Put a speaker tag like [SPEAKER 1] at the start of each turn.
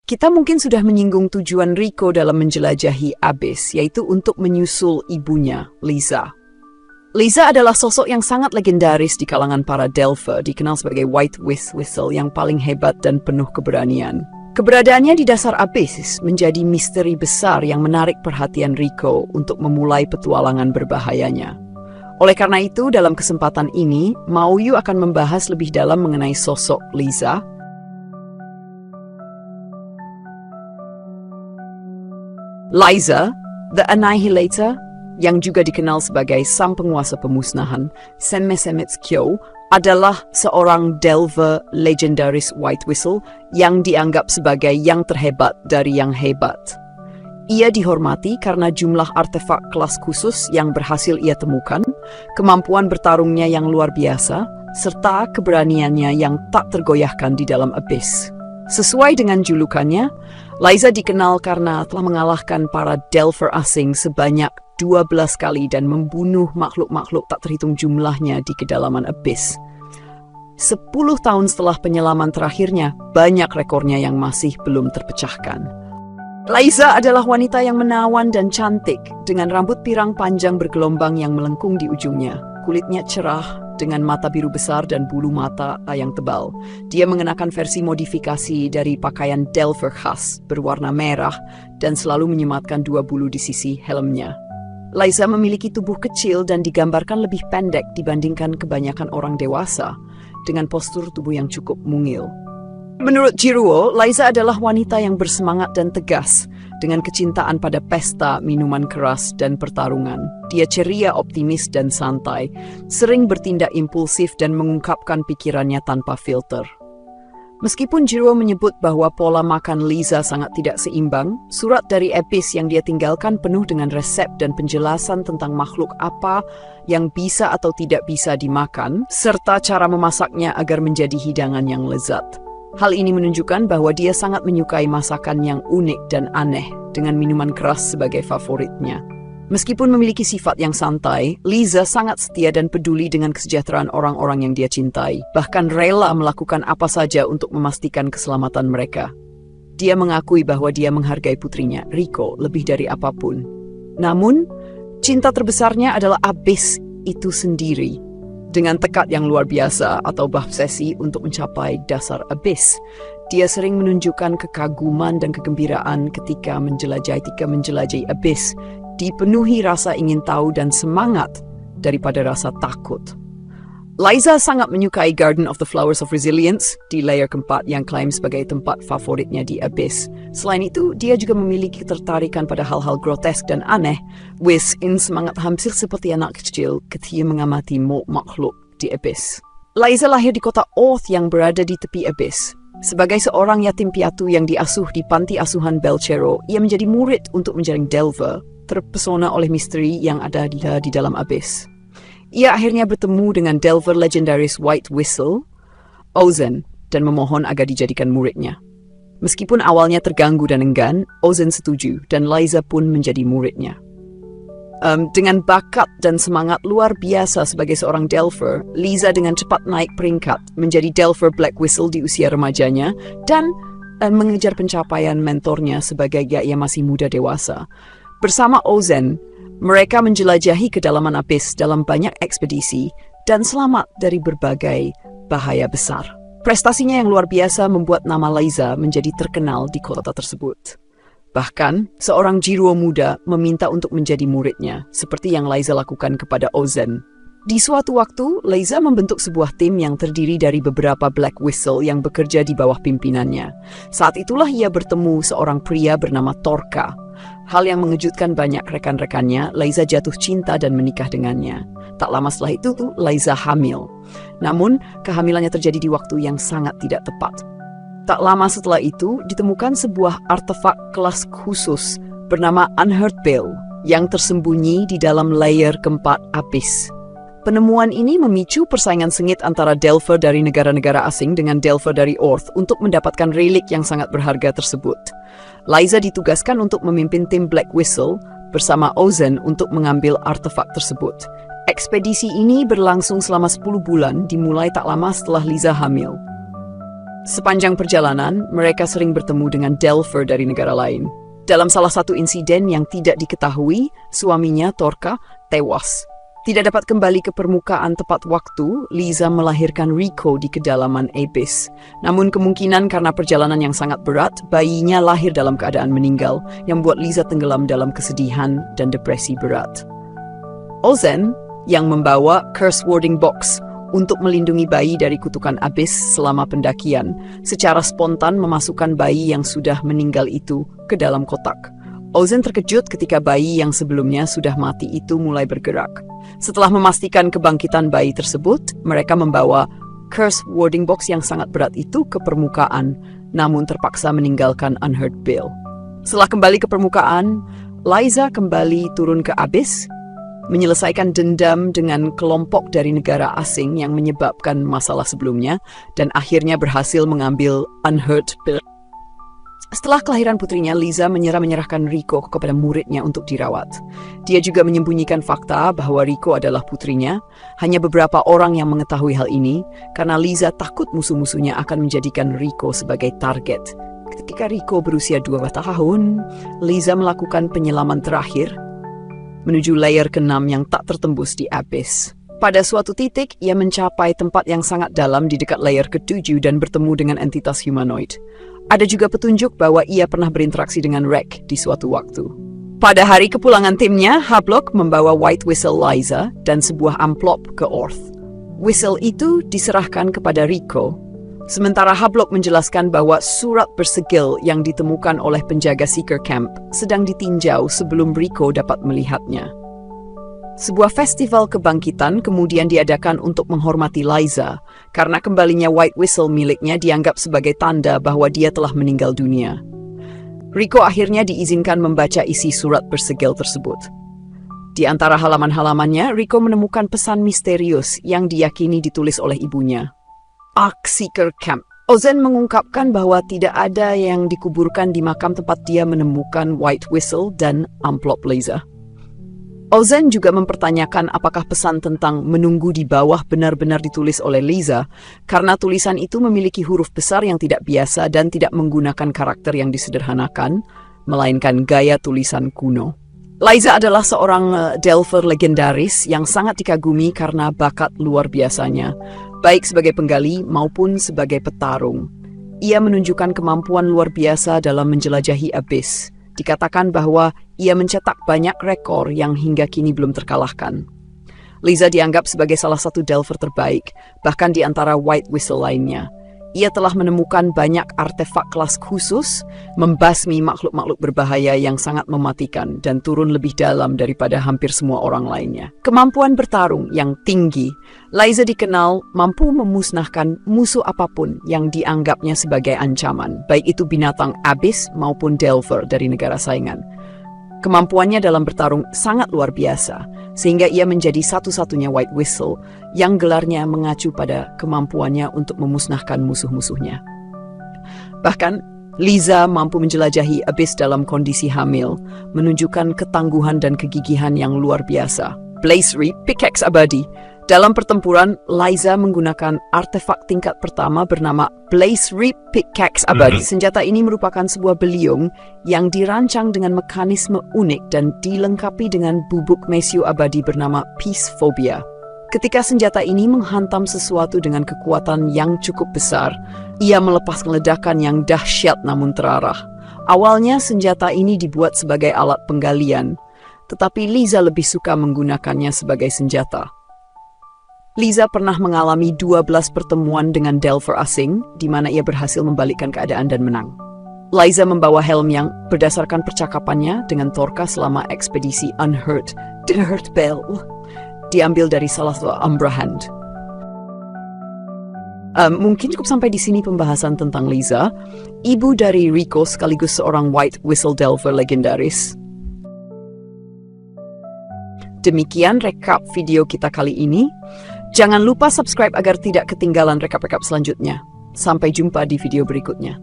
[SPEAKER 1] Kita mungkin sudah menyinggung tujuan Rico dalam menjelajahi Abyss, yaitu untuk menyusul ibunya, Liza. Liza adalah sosok yang sangat legendaris di kalangan para Delver, dikenal sebagai White Whistle yang paling hebat dan penuh keberanian. Keberadaannya di dasar Abyss menjadi misteri besar yang menarik perhatian Rico untuk memulai petualangan berbahayanya. Oleh karena itu, dalam kesempatan ini, Maoyu akan membahas lebih dalam mengenai sosok Liza. Liza, the Annihilator, yang juga dikenal sebagai sang penguasa pemusnahan, Senmesemetskyo, adalah seorang Delver legendaris White Whistle yang dianggap sebagai yang terhebat dari yang hebat. Ia dihormati karena jumlah artefak kelas khusus yang berhasil ia temukan, kemampuan bertarungnya yang luar biasa, serta keberaniannya yang tak tergoyahkan di dalam Abyss. Sesuai dengan julukannya, Liza dikenal karena telah mengalahkan para Delver asing sebanyak 12 kali dan membunuh makhluk-makhluk tak terhitung jumlahnya di kedalaman Abyss. 10 tahun setelah penyelaman terakhirnya, banyak rekornya yang masih belum terpecahkan. Liza adalah wanita yang menawan dan cantik, dengan rambut pirang panjang bergelombang yang melengkung di ujungnya. Kulitnya cerah, dengan mata biru besar dan bulu mata yang tebal. Dia mengenakan versi modifikasi dari pakaian Delver khas, berwarna merah, dan selalu menyematkan 2 bulu di sisi helmnya. Liza memiliki tubuh kecil dan digambarkan lebih pendek dibandingkan kebanyakan orang dewasa, dengan postur tubuh yang cukup mungil. Menurut Jiruo, Liza adalah wanita yang bersemangat dan tegas, dengan kecintaan pada pesta, minuman keras, dan pertarungan. Dia ceria, optimis, dan santai, sering bertindak impulsif dan mengungkapkan pikirannya tanpa filter. Meskipun Jiruo menyebut bahwa pola makan Liza sangat tidak seimbang, surat dari Abyss yang dia tinggalkan penuh dengan resep dan penjelasan tentang makhluk apa yang bisa atau tidak bisa dimakan, serta cara memasaknya agar menjadi hidangan yang lezat. Hal ini menunjukkan bahwa dia sangat menyukai masakan yang unik dan aneh, dengan minuman keras sebagai favoritnya. Meskipun memiliki sifat yang santai, Liza sangat setia dan peduli dengan kesejahteraan orang-orang yang dia cintai, bahkan rela melakukan apa saja untuk memastikan keselamatan mereka. Dia mengakui bahwa dia menghargai putrinya, Rico, lebih dari apapun. Namun, cinta terbesarnya adalah Abyss itu sendiri. Dengan tekad yang luar biasa atau obsesi untuk mencapai dasar Abyss, dia sering menunjukkan kekaguman dan kegembiraan ketika menjelajahi Abyss, dipenuhi rasa ingin tahu dan semangat daripada rasa takut. Liza sangat menyukai Garden of the Flowers of Resilience di layer keempat yang klaim sebagai tempat favoritnya di Abyss. Selain itu, dia juga memiliki ketertarikan pada hal-hal grotesk dan aneh, in semangat hampir seperti anak kecil ketika mengamati makhluk di Abyss. Liza lahir di kota Oath yang berada di tepi Abyss. Sebagai seorang yatim piatu yang diasuh di panti asuhan Belchero, ia menjadi murid untuk menjaring Delver, terpesona oleh misteri yang ada di dalam Abyss. Ia akhirnya bertemu dengan Delver legendaris White Whistle, Ozen, dan memohon agar dijadikan muridnya. Meskipun awalnya terganggu dan enggan, Ozen setuju dan Liza pun menjadi muridnya. Dengan bakat dan semangat luar biasa sebagai seorang Delver, Liza dengan cepat naik peringkat menjadi Delver Black Whistle di usia remajanya dan mengejar pencapaian mentornya sebagai ia masih muda dewasa. Bersama Ozen, mereka menjelajahi kedalaman Abyss dalam banyak ekspedisi dan selamat dari berbagai bahaya besar. Prestasinya yang luar biasa membuat nama Liza menjadi terkenal di kota tersebut. Bahkan, seorang Jiruo muda meminta untuk menjadi muridnya, seperti yang Liza lakukan kepada Ozen. Di suatu waktu, Liza membentuk sebuah tim yang terdiri dari beberapa Black Whistle yang bekerja di bawah pimpinannya. Saat itulah ia bertemu seorang pria bernama Torka. Hal yang mengejutkan banyak rekan-rekannya, Liza jatuh cinta dan menikah dengannya. Tak lama setelah itu, Liza hamil. Namun, kehamilannya terjadi di waktu yang sangat tidak tepat. Tak lama setelah itu, ditemukan sebuah artefak kelas khusus bernama Unheard Pill yang tersembunyi di dalam layer keempat Abyss. Penemuan ini memicu persaingan sengit antara Delver dari negara-negara asing dengan Delver dari Oath untuk mendapatkan relik yang sangat berharga tersebut. Liza ditugaskan untuk memimpin tim Black Whistle bersama Ozen untuk mengambil artefak tersebut. Ekspedisi ini berlangsung selama 10 bulan, dimulai tak lama setelah Liza hamil. Sepanjang perjalanan, mereka sering bertemu dengan Delver dari negara lain. Dalam salah satu insiden yang tidak diketahui, suaminya, Torka, tewas. Tidak dapat kembali ke permukaan tepat waktu, Liza melahirkan Rico di kedalaman Abyss. Namun kemungkinan karena perjalanan yang sangat berat, bayinya lahir dalam keadaan meninggal, yang membuat Liza tenggelam dalam kesedihan dan depresi berat. Ozen, yang membawa Curse Warding Box untuk melindungi bayi dari kutukan Abyss selama pendakian, secara spontan memasukkan bayi yang sudah meninggal itu ke dalam kotak. Ozen terkejut ketika bayi yang sebelumnya sudah mati itu mulai bergerak. Setelah memastikan kebangkitan bayi tersebut, mereka membawa Curse Warding Box yang sangat berat itu ke permukaan, namun terpaksa meninggalkan Unhurt Bill. Setelah kembali ke permukaan, Liza kembali turun ke Abyss, menyelesaikan dendam dengan kelompok dari negara asing yang menyebabkan masalah sebelumnya, dan akhirnya berhasil mengambil Unhurt Bill. Setelah kelahiran putrinya, Liza menyerahkan Rico kepada muridnya untuk dirawat. Dia juga menyembunyikan fakta bahwa Rico adalah putrinya. Hanya beberapa orang yang mengetahui hal ini, karena Liza takut musuh-musuhnya akan menjadikan Rico sebagai target. Ketika Rico berusia 2 tahun, Liza melakukan penyelaman terakhir menuju layer ke-6 yang tak tertembus di Abyss. Pada suatu titik, ia mencapai tempat yang sangat dalam di dekat layer ke-7 dan bertemu dengan entitas humanoid. Ada juga petunjuk bahwa ia pernah berinteraksi dengan Rek di suatu waktu. Pada hari kepulangan timnya, Hablok membawa White Whistle Liza dan sebuah amplop ke Orth. Whistle itu diserahkan kepada Rico, sementara Hablok menjelaskan bahwa surat bersegel yang ditemukan oleh penjaga Seeker Camp sedang ditinjau sebelum Rico dapat melihatnya. Sebuah festival kebangkitan kemudian diadakan untuk menghormati Liza, karena kembalinya White Whistle miliknya dianggap sebagai tanda bahwa dia telah meninggal dunia. Rico akhirnya diizinkan membaca isi surat bersegel tersebut. Di antara halaman-halamannya, Rico menemukan pesan misterius yang diyakini ditulis oleh ibunya. Ark Seeker Camp. Ozen mengungkapkan bahwa tidak ada yang dikuburkan di makam tempat dia menemukan White Whistle dan amplop Liza. Ozen juga mempertanyakan apakah pesan tentang menunggu di bawah benar-benar ditulis oleh Liza, karena tulisan itu memiliki huruf besar yang tidak biasa dan tidak menggunakan karakter yang disederhanakan, melainkan gaya tulisan kuno. Liza adalah seorang Delver legendaris yang sangat dikagumi karena bakat luar biasanya, baik sebagai penggali maupun sebagai petarung. Ia menunjukkan kemampuan luar biasa dalam menjelajahi Abyss. Dikatakan bahwa ia mencetak banyak rekor yang hingga kini belum terkalahkan. Liza dianggap sebagai salah satu Delver terbaik, bahkan di antara White Whistle lainnya. Ia telah menemukan banyak artefak kelas khusus, membasmi makhluk-makhluk berbahaya yang sangat mematikan dan turun lebih dalam daripada hampir semua orang lainnya. Kemampuan bertarung yang tinggi, Liza dikenal mampu memusnahkan musuh apapun yang dianggapnya sebagai ancaman, baik itu binatang Abyss maupun Delver dari negara saingan. Kemampuannya dalam bertarung sangat luar biasa, sehingga ia menjadi satu-satunya White Whistle yang gelarnya mengacu pada kemampuannya untuk memusnahkan musuh-musuhnya. Bahkan, Liza mampu menjelajahi Abyss dalam kondisi hamil, menunjukkan ketangguhan dan kegigihan yang luar biasa. Blaze Reap, pickaxe abadi. Dalam pertempuran, Liza menggunakan artefak tingkat pertama bernama Blaze Reap Pickaxe Abadi. Senjata ini merupakan sebuah beliung yang dirancang dengan mekanisme unik dan dilengkapi dengan bubuk mesio abadi bernama Peace Phobia. Ketika senjata ini menghantam sesuatu dengan kekuatan yang cukup besar, ia melepaskan ledakan yang dahsyat namun terarah. Awalnya senjata ini dibuat sebagai alat penggalian, tetapi Liza lebih suka menggunakannya sebagai senjata. Liza pernah mengalami 12 pertemuan dengan Delver asing, di mana ia berhasil membalikkan keadaan dan menang. Liza membawa helm yang, berdasarkan percakapannya dengan Torka selama ekspedisi Unhurt Bell, diambil dari salah satu Umbra Hand. Mungkin cukup sampai di sini pembahasan tentang Liza, ibu dari Rico sekaligus seorang White Whistle Delver legendaris. Demikian rekap video kita kali ini. Jangan lupa subscribe agar tidak ketinggalan rekap-rekap selanjutnya. Sampai jumpa di video berikutnya.